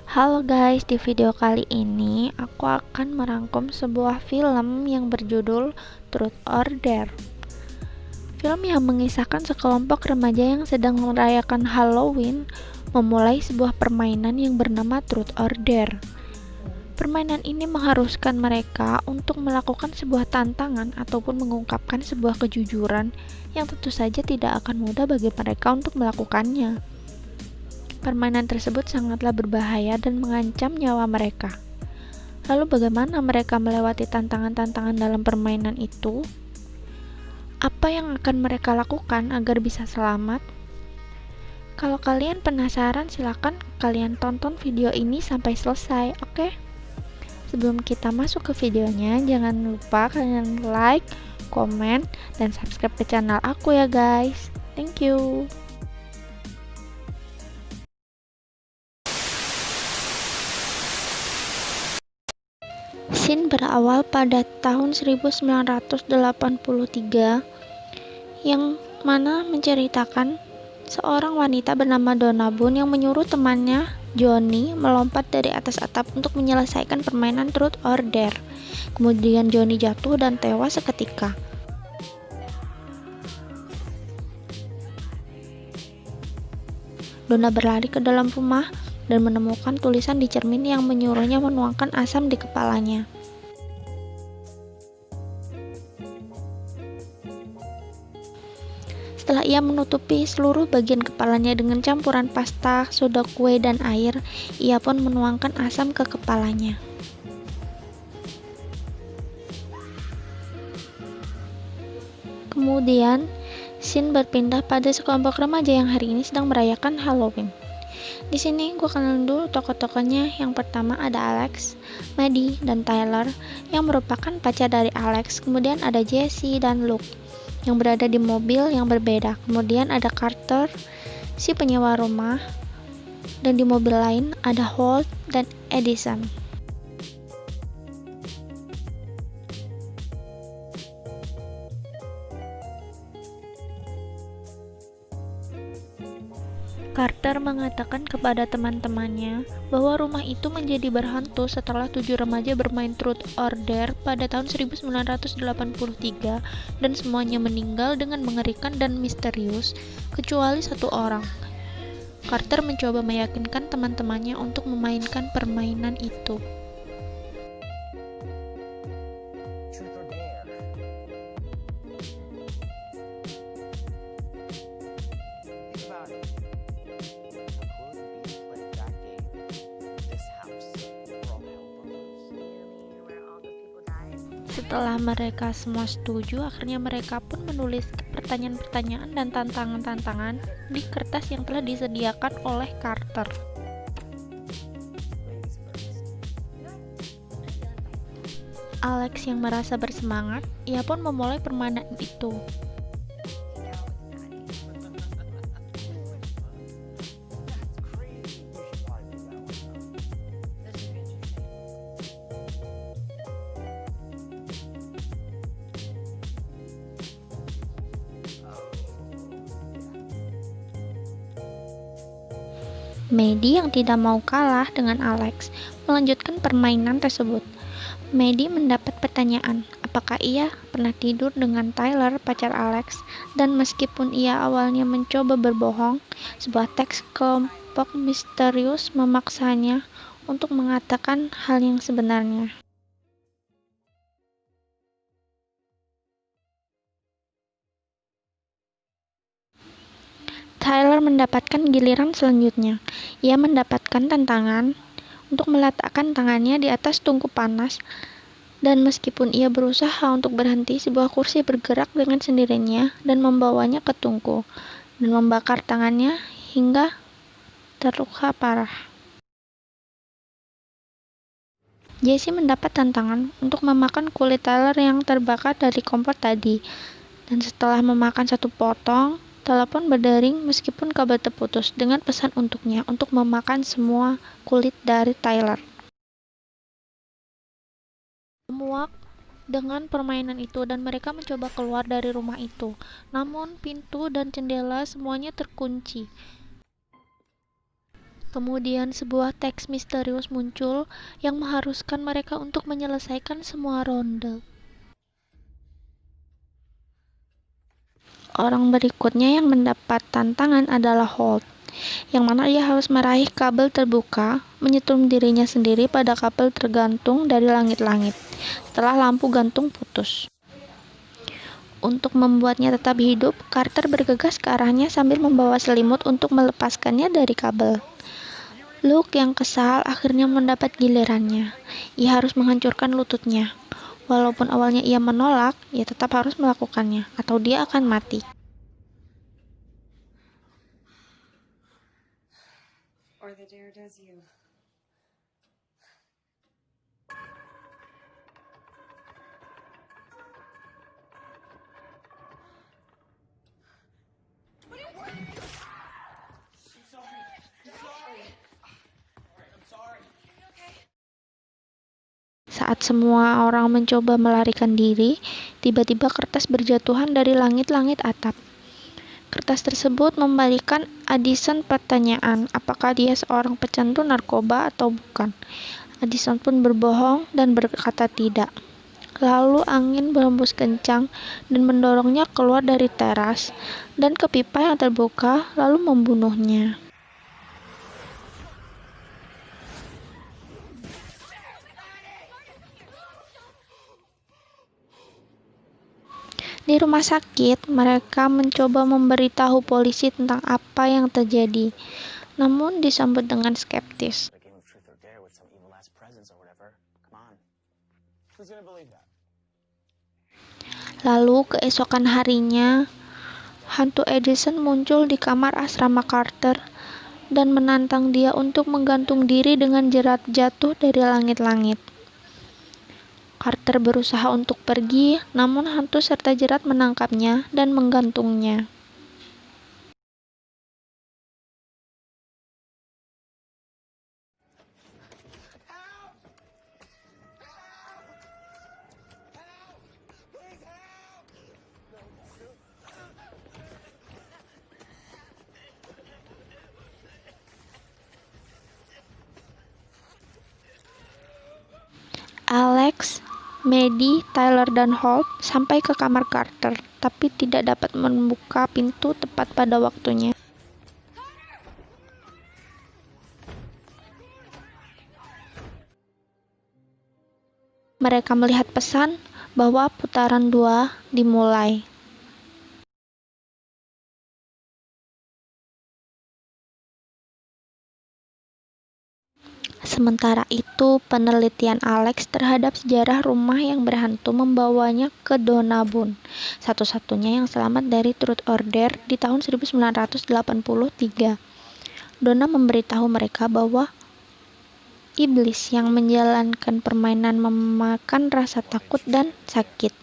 Halo guys, di video kali ini aku akan merangkum sebuah film yang berjudul Truth or Dare. Film yang mengisahkan sekelompok remaja yang sedang merayakan Halloween memulai sebuah permainan yang bernama Truth or Dare. Permainan ini mengharuskan mereka untuk melakukan sebuah tantangan ataupun mengungkapkan sebuah kejujuran yang tentu saja tidak akan mudah bagi mereka untuk melakukannya. Permainan tersebut sangatlah berbahaya dan mengancam nyawa mereka. Lalu bagaimana mereka melewati tantangan-tantangan dalam permainan itu? Apa yang akan mereka lakukan agar bisa selamat? Kalau kalian penasaran, silakan kalian tonton video ini sampai selesai, oke? Sebelum kita masuk ke videonya, jangan lupa kalian like, komen, dan subscribe ke channel aku ya guys. Thank you. Scene berawal pada tahun 1983 yang mana menceritakan seorang wanita bernama Donna Boone yang menyuruh temannya Johnny melompat dari atas atap untuk menyelesaikan permainan Truth or Dare. Kemudian Johnny jatuh dan tewas seketika. Donna berlari ke dalam rumah dan menemukan tulisan di cermin yang menyuruhnya menuangkan asam di kepalanya. Setelah ia menutupi seluruh bagian kepalanya dengan campuran pasta, soda kue, dan air, ia pun menuangkan asam ke kepalanya. Kemudian, scene berpindah pada sekelompok remaja yang hari ini sedang merayakan Halloween. Di sini gue kenal dulu tokoh-tokohnya. Yang pertama ada Alex, Maddie, dan Tyler yang merupakan pacar dari Alex. Kemudian ada Jesse dan Luke yang berada di mobil yang berbeda. Kemudian ada Carter, si penyewa rumah, dan di mobil lain ada Holt dan Edison. Carter mengatakan kepada teman-temannya bahwa rumah itu menjadi berhantu setelah 7 remaja bermain Truth or Dare pada tahun 1983 dan semuanya meninggal dengan mengerikan dan misterius kecuali satu orang. Carter mencoba meyakinkan teman-temannya untuk memainkan permainan itu. Setelah mereka semua setuju, akhirnya mereka pun menulis pertanyaan-pertanyaan dan tantangan-tantangan di kertas yang telah disediakan oleh Carter. Alex yang merasa bersemangat, ia pun memulai permainan itu. Maddie yang tidak mau kalah dengan Alex melanjutkan permainan tersebut. Maddie mendapat pertanyaan, apakah ia pernah tidur dengan Tyler, pacar Alex, dan meskipun ia awalnya mencoba berbohong, sebuah teks kelompok misterius memaksanya untuk mengatakan hal yang sebenarnya. Tyler mendapatkan giliran selanjutnya. Ia mendapatkan tantangan untuk meletakkan tangannya di atas tungku panas, dan meskipun ia berusaha untuk berhenti, sebuah kursi bergerak dengan sendirinya dan membawanya ke tungku, dan membakar tangannya hingga terluka parah. Jesse mendapat tantangan untuk memakan kulit Tyler yang terbakar dari kompor tadi, dan setelah memakan satu potong, telepon berdering meskipun kabel terputus dengan pesan untuknya untuk memakan semua kulit dari Tyler. Muak dengan permainan itu dan mereka mencoba keluar dari rumah itu. Namun pintu dan jendela semuanya terkunci. Kemudian sebuah teks misterius muncul yang mengharuskan mereka untuk menyelesaikan semua ronde. Orang berikutnya yang mendapat tantangan adalah Holt, yang mana ia harus meraih kabel terbuka, menyetrum dirinya sendiri pada kabel tergantung dari langit-langit, setelah lampu gantung putus. Untuk membuatnya tetap hidup, Carter bergegas ke arahnya sambil membawa selimut untuk melepaskannya dari kabel. Luke yang kesal akhirnya mendapat gilirannya. Ia harus menghancurkan lututnya. Walaupun awalnya ia menolak, ia tetap harus melakukannya, atau dia akan mati. Or the dare does you. Saat semua orang mencoba melarikan diri, tiba-tiba kertas berjatuhan dari langit-langit atap. Kertas tersebut memberikan Addison pertanyaan, apakah dia seorang pecandu narkoba atau bukan. Addison pun berbohong dan berkata tidak. Lalu angin berhembus kencang dan mendorongnya keluar dari teras dan ke pipa yang terbuka, lalu membunuhnya. Di rumah sakit, mereka mencoba memberitahu polisi tentang apa yang terjadi, namun disambut dengan skeptis. Lalu keesokan harinya, hantu Addison muncul di kamar asrama Carter dan menantang dia untuk menggantung diri dengan jerat jatuh dari langit-langit. Carter berusaha untuk pergi, namun hantu serta jerat menangkapnya dan menggantungnya. Alex, Maddie, Tyler, dan Holt sampai ke kamar Carter, tapi tidak dapat membuka pintu tepat pada waktunya. Mereka melihat pesan bahwa putaran 2 dimulai. Sementara itu, penelitian Alex terhadap sejarah rumah yang berhantu membawanya ke Donna Boone, satu-satunya yang selamat dari Truth Order di tahun 1983. Donna memberitahu mereka bahwa iblis yang menjalankan permainan memakan rasa takut dan sakit,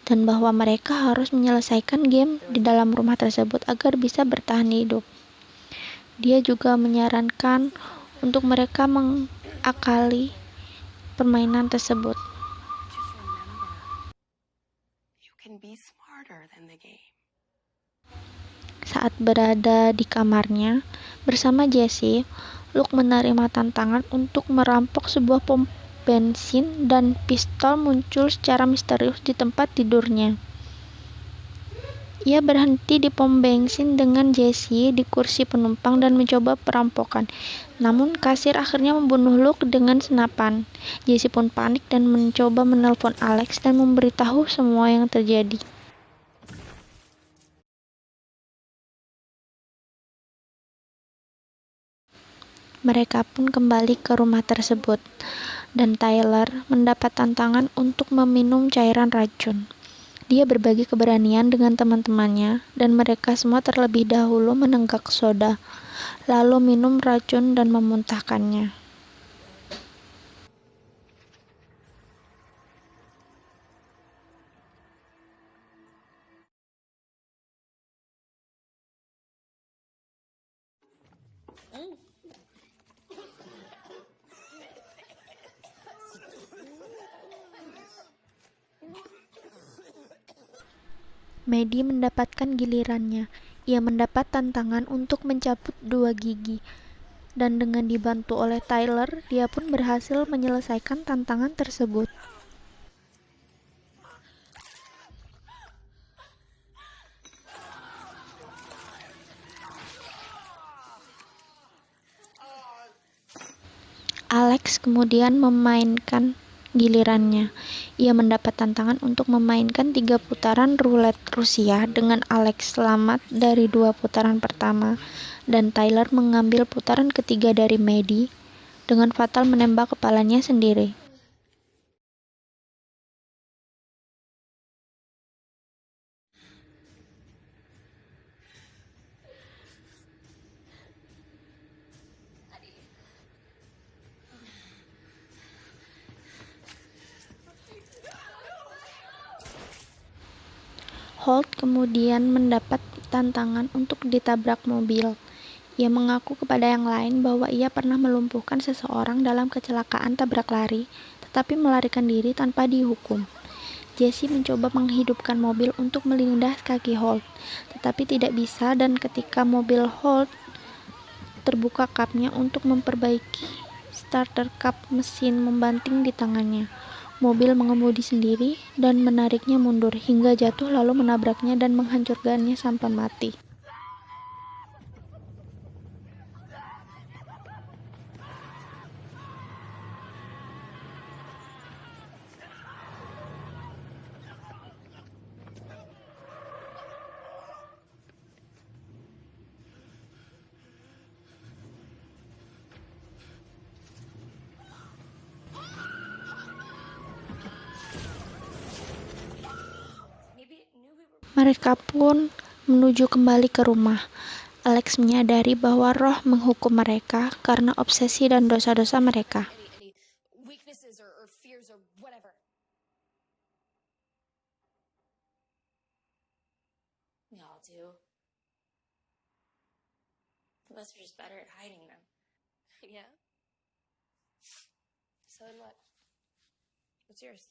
dan bahwa mereka harus menyelesaikan game di dalam rumah tersebut agar bisa bertahan hidup. Dia juga menyarankan untuk mereka mengakali permainan tersebut. Saat berada di kamarnya bersama Jesse, Luke menerima tantangan untuk merampok sebuah pom bensin dan pistol muncul secara misterius di tempat tidurnya. Ia berhenti di pom bensin dengan Jesse di kursi penumpang dan mencoba perampokan. Namun kasir akhirnya membunuh Luke dengan senapan. Jesse pun panik dan mencoba menelpon Alex dan memberitahu semua yang terjadi. Mereka pun kembali ke rumah tersebut, dan Tyler mendapat tantangan untuk meminum cairan racun. Dia berbagi keberanian dengan teman-temannya, dan mereka semua terlebih dahulu menenggak soda, lalu minum racun dan memuntahkannya. Maddie mendapatkan gilirannya. Ia mendapat tantangan untuk mencabut 2 gigi. Dan dengan dibantu oleh Tyler, dia pun berhasil menyelesaikan tantangan tersebut. Alex kemudian memainkan gilirannya. Ia mendapat tantangan untuk memainkan 3 putaran roulette Rusia dengan Alex selamat dari 2 putaran pertama dan Tyler mengambil putaran ketiga dari Maddie dengan fatal menembak kepalanya sendiri. Holt kemudian mendapat tantangan untuk ditabrak mobil. Ia mengaku kepada yang lain bahwa ia pernah melumpuhkan seseorang dalam kecelakaan tabrak lari, tetapi melarikan diri tanpa dihukum. Jesse mencoba menghidupkan mobil untuk melindas kaki Holt, tetapi tidak bisa dan ketika mobil Holt terbuka kapnya untuk memperbaiki starter kap mesin membanting di tangannya. Mobil mengemudi sendiri dan menariknya mundur hingga jatuh lalu menabraknya dan menghancurkannya sampai mati. Mereka pun menuju kembali ke rumah. Alex menyadari bahwa roh menghukum mereka karena obsesi dan dosa-dosa mereka. any weaknesses or fears or whatever. We all do. Unless we're just better at hiding them. Yeah? So then what? What's yours?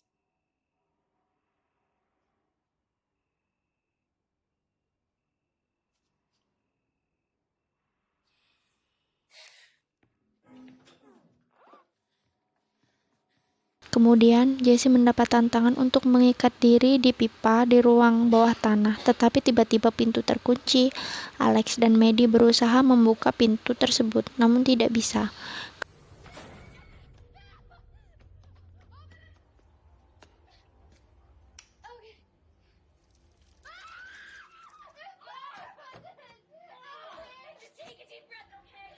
Kemudian, Jesse mendapat tantangan untuk mengikat diri di pipa di ruang bawah tanah, tetapi tiba-tiba pintu terkunci. Alex dan Maddie berusaha membuka pintu tersebut, namun tidak bisa. Just take a deep breath, okay?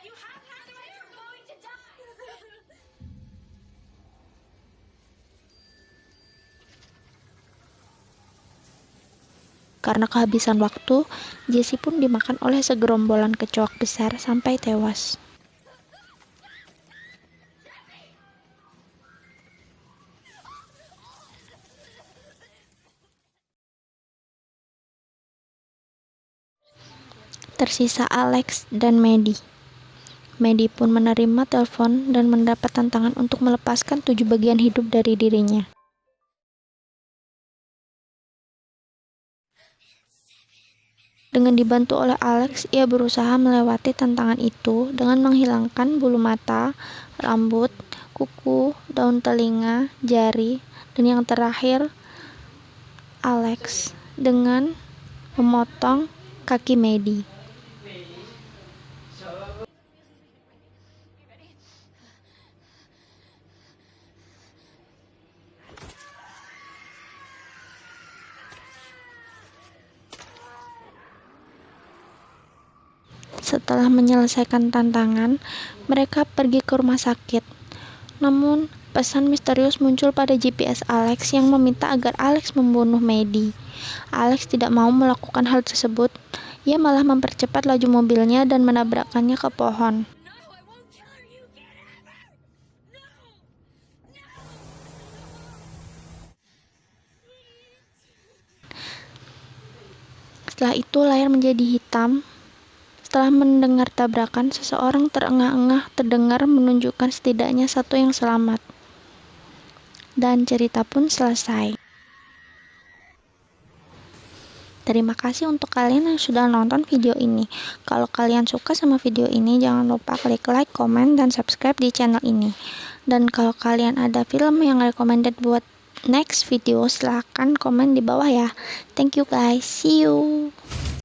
You have to do it. You're going to die. Karena kehabisan waktu, Jesse pun dimakan oleh segerombolan kecoak besar sampai tewas. Tersisa Alex dan Maddie. Maddie pun menerima telepon dan mendapat tantangan untuk melepaskan 7 bagian hidup dari dirinya. Dengan dibantu oleh Alex, ia berusaha melewati tantangan itu dengan menghilangkan bulu mata, rambut, kuku, daun telinga, jari, dan yang terakhir, Alex dengan memotong kaki Maddie. Setelah menyelesaikan tantangan, mereka pergi ke rumah sakit. Namun, pesan misterius muncul pada GPS Alex yang meminta agar Alex membunuh Maddie. Alex tidak mau melakukan hal tersebut. Ia malah mempercepat laju mobilnya dan menabrakkannya ke pohon. No, I won't kill her. You can't ever. No. Setelah itu, layar menjadi hitam. Setelah mendengar tabrakan, seseorang terengah-engah terdengar menunjukkan setidaknya satu yang selamat. Dan cerita pun selesai. Terima kasih untuk kalian yang sudah nonton video ini. Kalau kalian suka sama video ini, jangan lupa klik like, komen, dan subscribe di channel ini. Dan kalau kalian ada film yang recommended buat next video, silahkan komen di bawah ya. Thank you guys, see you.